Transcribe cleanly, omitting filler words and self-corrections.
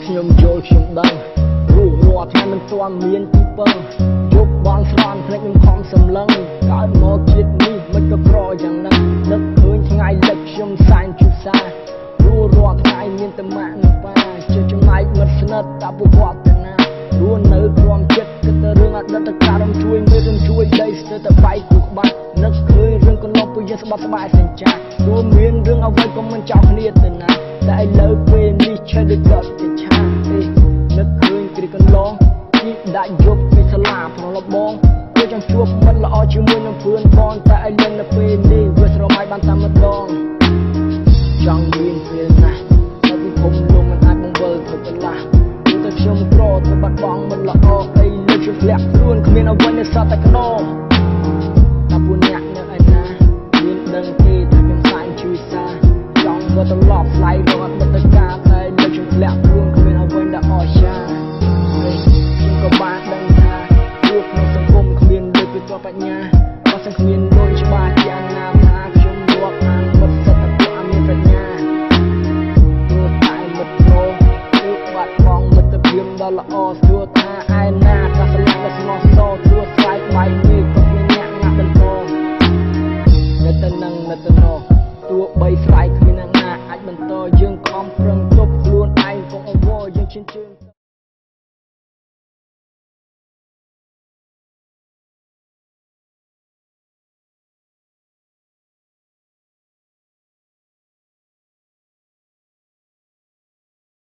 ខ្ញុំយល់ខ្ញុំដឹងរស់រាល់ថ្ងៃមិនទាន់មានទីពឹងយប់បងស្រន់ភ្លេចនឹងខំសម្លឹងកើតមកជាតិនេះមិនក៏ក្រយ៉ាងហ្នឹងនឹកឃើញថ្ងៃលឹកខ្ញុំសែនជូសាររស់រាល់ថ្ងៃមានតែម៉ាក់និងប៉ាជាចំណែកមិត្តស្និទ្ធតាពួកគាត់ទៅណារស់នៅព្រមចិត្តគិតទៅរឿងអតីតកាលរំជួយមេរំជួយដីស្ទើរតែបែកគូក្បាច់នឹកឃើញរឿងកន្លងពួកយើងស្បត់ស្បាយសញ្ចារួមមានរឿងអ្វីក៏មិនចោលគ្នាទៅណាតែឥឡូវពេលនេះឆេះដូចដុតជាឆាទេនឹកឃើញគ្រាកន្លងជីដាក់យប់ពីសាលាប្រឡបងពេលចង់ជួបមិត្តល្អជាមួយនឹងព្រឿនបងតែឥឡូវនៅពេលនេះវាស្រមៃបានតែម្ដងចង់មានពេលណាស់តែពិភពលោកមិនអាចបង្វិលទៅកន្លះព្រោះតែខ្ញុំក្រទៅបាត់បង់មិនល្អអីលើជាធ្លាក់ខ្លួនគ្មានអ្វីនៅសល់តែខ្នងតែពួកអ្នកនៅឯណាមានដឹងទេថាខ្ញុំសែនជួយសារចង់ក៏ត្រឡប់ស្លាយរត់បទការតែលើជាធ្លាក់ខ្លួនគ្មានអ្វីដែលអស្ចារ្យខ្ញុំក៏បានដឹងថាពួកក្នុងសង្គមគ្មានលុយពីបញ្ញាបើសិនគ្មានលុយច្បាស់ជាអនាថាខ្ញុំរាប់អានមិត្តសិតតែពួកអមានប្រាជ្ញាព្រោះតែមិត្តប្រុសគឺបាត់បង់មិត្តភាពដ៏ល្អស្រួលថាឯណា